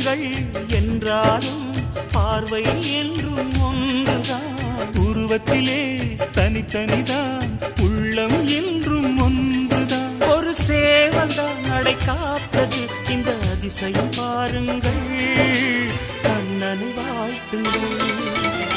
உருவங்கள் என்றாலும் பார்வை என்றும் ஒன்றுதான். உருவத்திலே தனித்தனிதான், உள்ளம் என்றும் ஒன்றுதான். ஒரு சேவல்தான் நடை காத்தது, இந்த அதிசயம் பாருங்கள், கண்ணனை வாழ்த்துங்கள்.